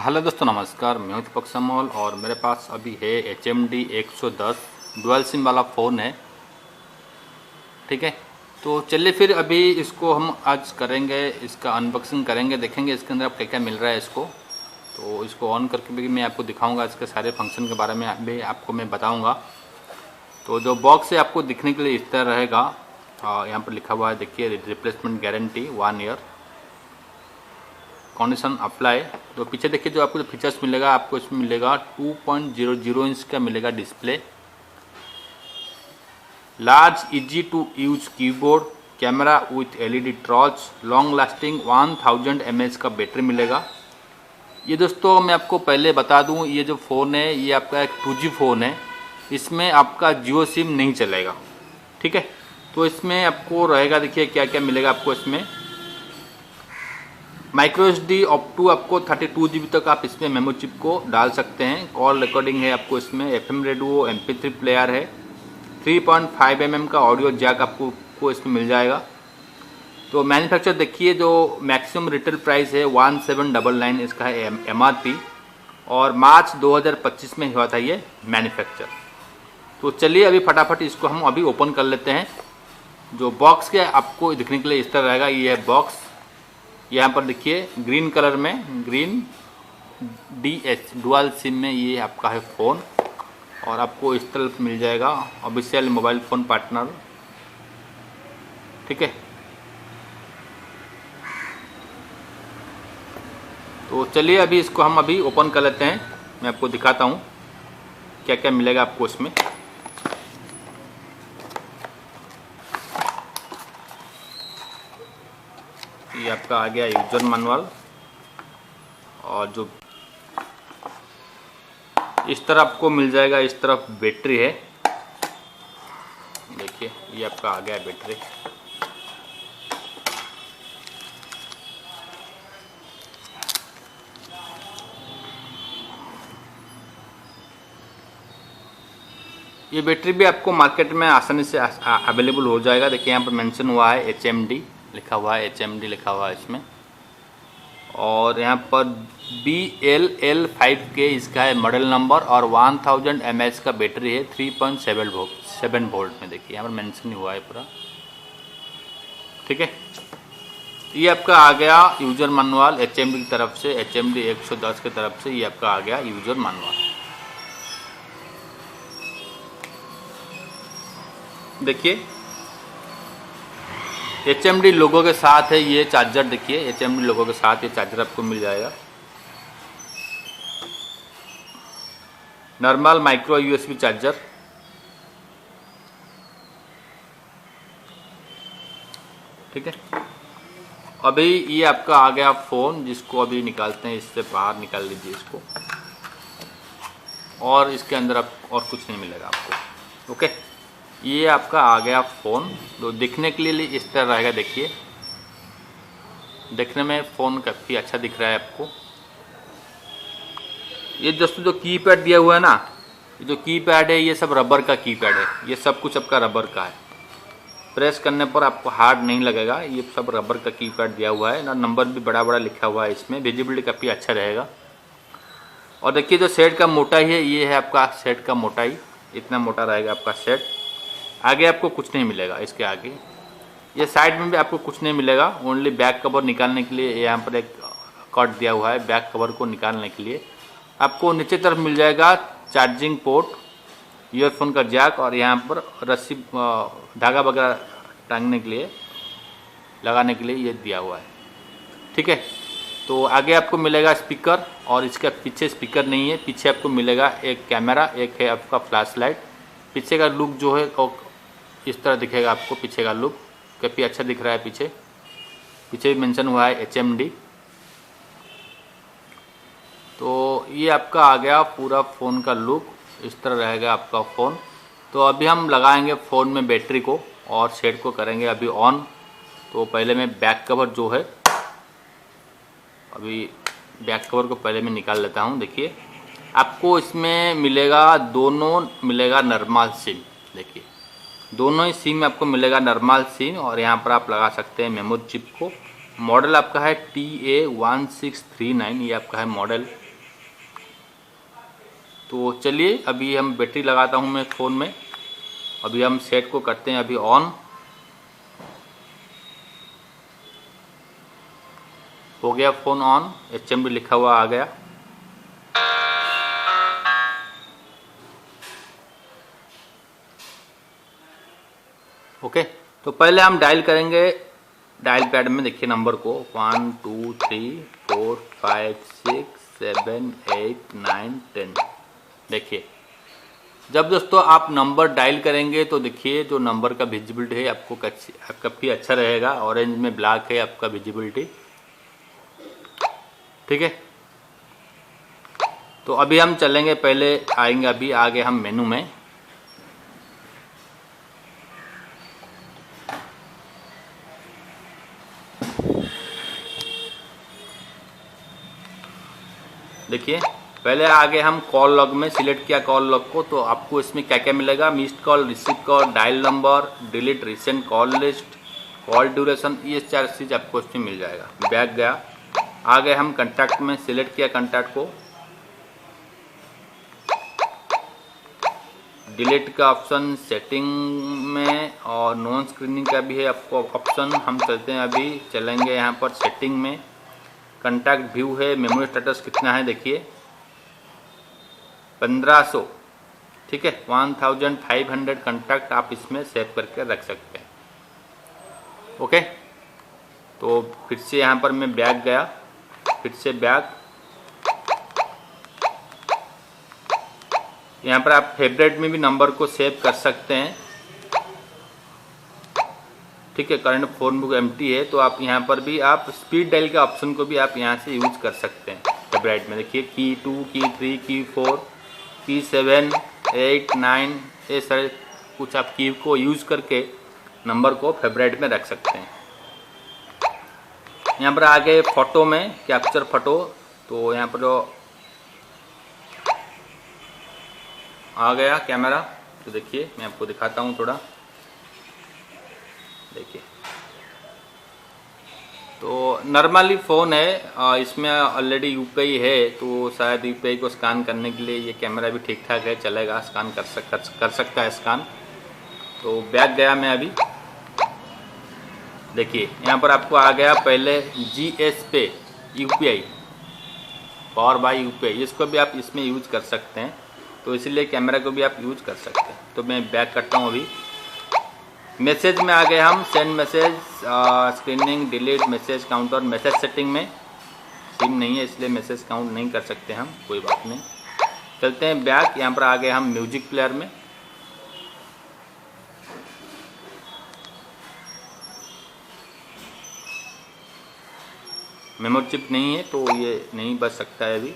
Hello दोस्तों, नमस्कार। मैं हूं दीपक समोल और मेरे पास अभी है HMD 110 डुअल सिम वाला फ़ोन है। ठीक है, तो चलिए फिर अभी इसको हम आज करेंगे, इसका अनबॉक्सिंग करेंगे, देखेंगे इसके अंदर अब क्या क्या मिल रहा है इसको। तो इसको ऑन करके भी मैं आपको दिखाऊंगा, इसके सारे फंक्शन के बारे में भी आपको मैं बताऊँगा। तो जो बॉक्स है आपको दिखने के लिए इस तरह रहेगा। यहाँ पर लिखा हुआ है, देखिए, replacement guarantee 1 year, condition apply. तो पीछे देखिए जो आपको जो फीचर्स मिलेगा, आपको इसमें मिलेगा 2.00 इंच का मिलेगा display, large easy to use keyboard, camera with LED torch, long lasting 1000 mAh का बैटरी मिलेगा। ये दोस्तों मैं आपको पहले बता दूं, ये जो फ़ोन है ये आपका एक 2G फ़ोन है, इसमें आपका जियो सिम नहीं चलेगा। ठीक है, तो इसमें आपको रहेगा, देखिए क्या क्या मिलेगा आपको इसमें। माइक्रो SD अप टू आपको 32 GB तक आप इसमें मेमोरी चिप को डाल सकते हैं। कॉल रिकॉर्डिंग है आपको इसमें, FM रेडियो, MP3 प्लेयर है, 3.5 mm का ऑडियो जैक आपको इसमें मिल जाएगा। तो मैन्युफैक्चर देखिए, जो मैक्सिमम रिटेल प्राइस है 1799 इसका है MRP, और मार्च 2025 में हुआ था ये मैन्युफैक्चर। तो चलिए अभी फटाफट इसको हम अभी ओपन कर लेते हैं। जो बॉक्स के आपको दिखने के लिए इस तरह रहेगा, ये है बॉक्स। यहाँ पर देखिए ग्रीन कलर में, ग्रीन DS डुअल सिम में ये आपका है फ़ोन, और आपको इस तरफ मिल जाएगा ऑफिशियल मोबाइल फ़ोन पार्टनर। ठीक है, तो चलिए अभी इसको हम अभी ओपन कर लेते हैं। मैं आपको दिखाता हूँ क्या क्या मिलेगा आपको इसमें। ये आपका आ गया यूजर मैनुअल, और जो इस तरफ आपको मिल जाएगा, इस तरफ बैटरी है। देखिए ये आपका आ गया बैटरी। ये बैटरी भी आपको मार्केट में आसानी से अवेलेबल हो जाएगा। देखिए यहाँ पर मेंशन हुआ है HMD लिखा हुआ है, HMD लिखा हुआ है इसमें, और यहाँ पर BLL5K इसका है मॉडल नंबर, और 1000 mAh का बैटरी है 3.7 वोल्ट में। देखिए यहाँ पर मेंशन हुआ है पूरा। ठीक है, ये आपका आ गया यूजर मैनुअल HMD की तरफ से, HMD 110 की तरफ से ये आपका आ गया यूजर मैनुअल। देखिए HMD लोगो के साथ है ये चार्जर। देखिए HMD लोगो के साथ ये चार्जर आपको मिल जाएगा। Normal micro USB charger. ठीक है, अभी ये आपका आ गया फ़ोन, जिसको अभी निकालते हैं, इससे बाहर निकाल लीजिए इसको, और इसके अंदर आप और कुछ नहीं मिलेगा आपको। ओके, ये आपका आ गया फ़ोन, तो दिखने के लिए इस तरह रहेगा। देखिए देखने में फ़ोन काफ़ी अच्छा दिख रहा है आपको। ये दोस्तों जो कीपैड दिया हुआ है ना, जो कीपैड है ये सब रबर का कीपैड है, ये सब कुछ आपका रबर का है। प्रेस करने पर आपको हार्ड नहीं लगेगा, ये सब रबर का कीपैड दिया हुआ है ना। नंबर भी बड़ा बड़ा लिखा हुआ है इसमें, विजिबिलिटी काफ़ी अच्छा रहेगा। और देखिए जो सेट का मोटाई है, ये है आपका सेट का मोटाई, इतना मोटा रहेगा आपका सेट। आगे आपको कुछ नहीं मिलेगा इसके आगे। ये साइड में भी आपको कुछ नहीं मिलेगा, ओनली बैक कवर निकालने के लिए यहाँ पर एक कट दिया हुआ है। बैक कवर को निकालने के लिए आपको नीचे तरफ मिल जाएगा चार्जिंग पोर्ट, ईयरफोन का जैक, और यहाँ पर रस्सी धागा वगैरह टांगने के लिए, लगाने के लिए ये दिया हुआ है। ठीक है, तो आगे आपको मिलेगा स्पीकर, और इसके पीछे स्पीकर नहीं है, पीछे आपको मिलेगा एक कैमरा, एक है आपका फ्लैश लाइट। पीछे का लुक जो है इस तरह दिखेगा आपको। पीछे का लुक काफ़ी अच्छा दिख रहा है। पीछे भी मेंशन हुआ है HMD। तो ये आपका आ गया पूरा फ़ोन का लुक, इस तरह रहेगा आपका फ़ोन। तो अभी हम लगाएंगे फ़ोन में बैटरी को और सेट को करेंगे अभी ऑन। तो पहले मैं बैक कवर जो है, अभी बैक कवर को पहले मैं निकाल लेता हूँ। देखिए आपको इसमें मिलेगा, दोनों मिलेगा नॉर्मल सिम। देखिए दोनों ही सिम आपको मिलेगा नॉर्मल सिम, और यहाँ पर आप लगा सकते हैं मेमोरी चिप को। मॉडल आपका है TA1639, ये आपका है मॉडल तो चलिए अभी हम बैटरी लगाता हूँ मैं फ़ोन में। अभी हम सेट को करते हैं अभी ऑन। हो गया फ़ोन ऑन, HMD लिखा हुआ आ गया। ओके, तो पहले हम डायल करेंगे डायल पैड में, देखिए नंबर को 1 2 3 4 5 6 7 8 9 10। देखिए जब दोस्तों आप नंबर डायल करेंगे तो देखिए जो नंबर का विजिबिलिटी है आपको काफ़ी अच्छा रहेगा। ऑरेंज में ब्लैक है आपका विजिबिलिटी, ठीक है। तो अभी हम चलेंगे, पहले आएंगे अभी आगे हम मेनू में। देखिए पहले आगे हम कॉल लॉग में सिलेक्ट किया कॉल लॉग को, तो आपको इसमें क्या क्या मिलेगा, missed call, receive call, dial number, delete recent call list, call duration, ये 4 चीज़ आपको इसमें मिल जाएगा। बैक गया, आगे हम कॉन्टैक्ट में सिलेक्ट किया कॉन्टैक्ट को, डिलीट का ऑप्शन सेटिंग में और नॉन स्क्रीनिंग का भी है आपको ऑप्शन। हम चलते हैं अभी, चलेंगे यहाँ पर सेटिंग में, कॉन्टैक्ट व्यू है, मेमोरी स्टेटस कितना है देखिए 1500, ठीक है। 1500 कॉन्टैक्ट आप इसमें सेव करके रख सकते हैं। ओके, तो फिर से यहाँ पर मैं बैक गया, फिर से बैक, यहाँ पर आप फेवरेट में भी नंबर को सेव कर सकते हैं, ठीक है। करंट फ़ोन बुक एम्प्टी है तो आप यहाँ पर भी आप स्पीड डायल के ऑप्शन को भी आप यहाँ से यूज कर सकते हैं फेवरेट में। देखिए की 2 की 3 की 4 की 7 8 9, ये सारे कुछ आप की को यूज करके नंबर को फेवरेट में रख सकते हैं। यहाँ पर आगे फ़ोटो में कैप्चर फ़ोटो, तो यहाँ पर आ गया कैमरा, तो देखिए मैं आपको दिखाता हूँ थोड़ा, देखिए तो नॉर्मली फ़ोन है, इसमें ऑलरेडी यूपीआई है, तो शायद यूपीआई को स्कैन करने के लिए ये कैमरा भी ठीक ठाक है, चलेगा, स्कैन कर सकता है स्कैन। तो बैक गया मैं अभी, देखिए यहाँ पर आपको आ गया पहले GS पे यूपीआई, पावर बाय यूपीआई, इसको भी आप इसमें यूज कर सकते हैं, तो इसलिए कैमरा को भी आप यूज कर सकते हैं। तो मैं बैक करता हूँ अभी, मैसेज में आ गए हम, send message, screening, delete message counter, message setting में सिम नहीं है इसलिए मैसेज काउंट नहीं कर सकते हम, कोई बात नहीं। चलते हैं बैक, यहाँ पर आ गए हम म्यूजिक प्लेयर में, मेमोरी चिप नहीं है तो ये नहीं बच सकता है अभी।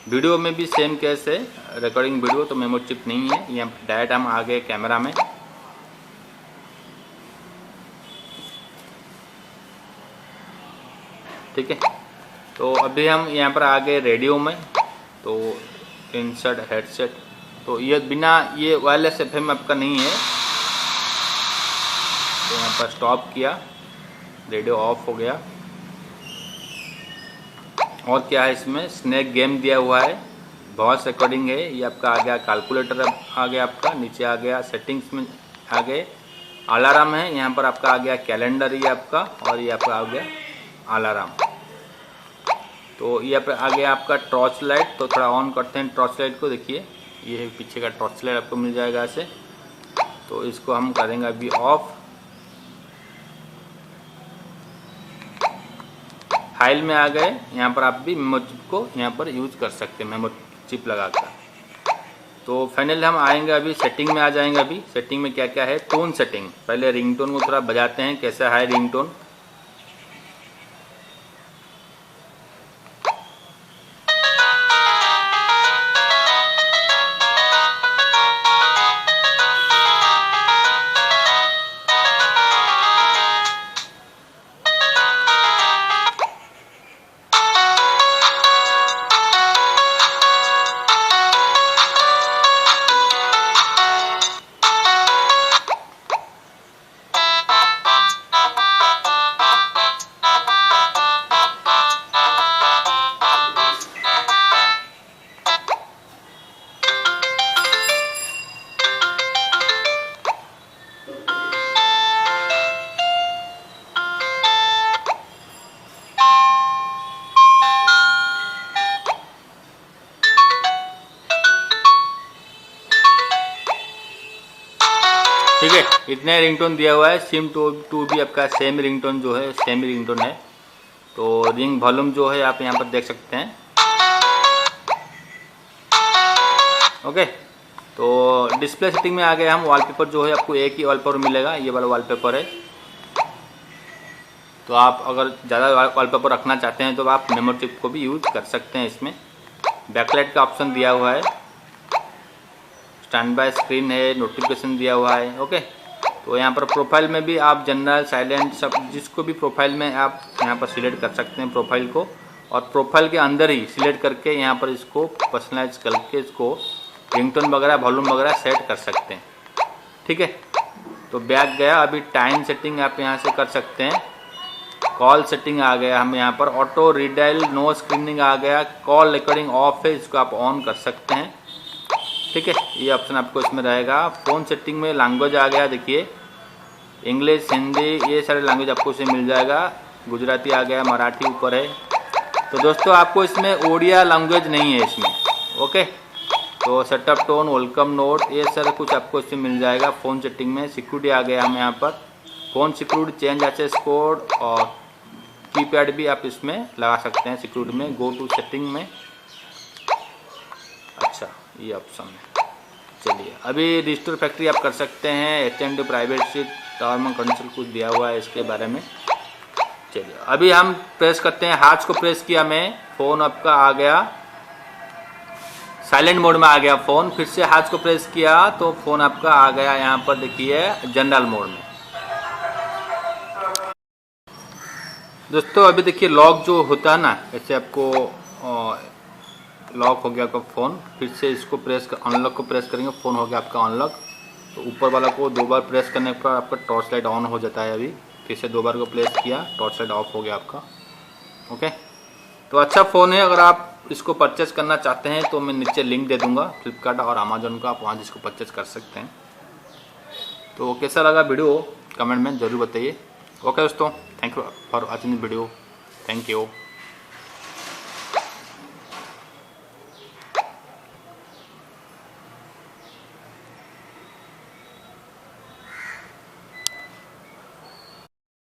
वीडियो में भी सेम केस है, रिकॉर्डिंग वीडियो, तो मेमोरी चिप नहीं है। यहाँ डायरेक्ट हम आ गए कैमरा में, ठीक है। तो अभी हम यहाँ पर आ गए रेडियो में, तो इंसर्ट हेडसेट, तो ये बिना ये वायरलेस FM आपका नहीं है, तो यहाँ पर स्टॉप किया, रेडियो ऑफ हो गया। और क्या है इसमें, स्नैक गेम दिया हुआ है, वॉइस रिकॉर्डिंग है, ये आपका आ गया, कैलकुलेटर आ गया आपका, नीचे आ गया सेटिंग्स में आ गए, अलार्म है, यहाँ पर आपका आ गया कैलेंडर ये आपका, और ये आपका आ गया अलार्म। तो ये पे आ गया आपका टॉर्च लाइट, तो थोड़ा ऑन करते हैं टॉर्च लाइट को, देखिए ये है पीछे का टॉर्च लाइट आपको मिल जाएगा ऐसे, तो इसको हम करेंगे अभी ऑफ। फाइल में आ गए, यहाँ पर आप भी मेमोरी चिप को यहाँ पर यूज कर सकते हैं, मेमोरी चिप लगाकर। तो फाइनली हम आएंगे अभी सेटिंग में, आ जाएंगे अभी सेटिंग में क्या क्या है, टोन सेटिंग, पहले रिंगटोन को थोड़ा बजाते हैं, कैसा है रिंगटोन। ठीक है, इतने रिंगटोन दिया हुआ है। सिम टू भी आपका सेम रिंगटोन जो है सेम रिंगटोन है। तो रिंग वॉल्यूम जो है आप यहाँ पर देख सकते हैं। ओके, तो डिस्प्ले सेटिंग में आ गए हम। वॉलपेपर जो है आपको एक ही वॉलपेपर मिलेगा, ये वाला वॉलपेपर है। तो आप अगर ज़्यादा वॉलपेपर रखना चाहते हैं तो आप मेमोरी चिप को भी यूज कर सकते हैं। इसमें बैकलाइट का ऑप्शन दिया हुआ है, स्टैंड बाय स्क्रीन है, नोटिफिकेशन दिया हुआ है। ओके, तो यहाँ पर प्रोफाइल में भी आप जनरल, साइलेंट, सब जिसको भी प्रोफाइल में आप यहाँ पर सिलेक्ट कर सकते हैं प्रोफाइल को, और प्रोफाइल के अंदर ही सिलेक्ट करके यहाँ पर इसको पर्सनलाइज करके इसको रिंगटोन वगैरह वॉल्यूम वगैरह सेट कर सकते हैं। ठीक है, तो बैक गया। अभी टाइम सेटिंग आप यहाँ से कर सकते हैं। कॉल सेटिंग आ गया, हम यहाँ पर ऑटो रीडायल, नो स्क्रीनिंग आ गया। कॉल रिकॉर्डिंग ऑफ है, इसको आप ऑन कर सकते हैं। ठीक है, ये ऑप्शन आपको इसमें रहेगा। फ़ोन सेटिंग में लैंग्वेज आ गया, देखिए इंग्लिश, हिंदी, ये सारे लैंग्वेज आपको इसमें मिल जाएगा। गुजराती आ गया, मराठी ऊपर है। तो दोस्तों आपको इसमें ओडिया लैंग्वेज नहीं है इसमें। ओके, तो सेटअप टोन, वेलकम नोट, ये सारा कुछ आपको इसमें मिल जाएगा। फ़ोन सेटिंग में सिक्योरिटी आ गया हम यहाँ पर, phone security, change access code और कीपैड भी आप इसमें लगा सकते हैं सिक्योरिटी में। गो टू सेटिंग में, अच्छा ये ऑप्शन है। चलिए, अभी डिजिटल फैक्ट्री आप कर सकते हैं। HMD privacy term and condition कुछ दिया हुआ है इसके बारे में। चलिए, अभी हम प्रेस करते हैं। हाथ को प्रेस किया मैं, फ़ोन आपका आ गया साइलेंट मोड में, आ गया फ़ोन। फिर से हाथ को प्रेस किया तो फ़ोन आपका आ गया यहाँ पर, देखिए जनरल मोड में। दोस्तों अभी देखिए लॉक जो होता है ना, ऐसे आपको लॉक हो गया आपका फ़ोन। फिर से इसको प्रेस कर, अनलॉक को प्रेस करेंगे, फ़ोन हो गया आपका अनलॉक। तो ऊपर वाला को 2 बार प्रेस करने पर आपका टॉर्च लाइट ऑन हो जाता है। अभी फिर से 2 बार को प्रेस किया, टॉर्च लाइट ऑफ हो गया आपका। ओके, तो अच्छा फ़ोन है। अगर आप इसको परचेस करना चाहते हैं तो मैं नीचे लिंक दे दूंगा फ्लिपकार्ट और अमेजोन का, आप वहाँ जिसको परचेस कर सकते हैं। तो कैसा लगा वीडियो कमेंट में ज़रूर बताइए। ओके दोस्तों, thank you for watching video. Thank you.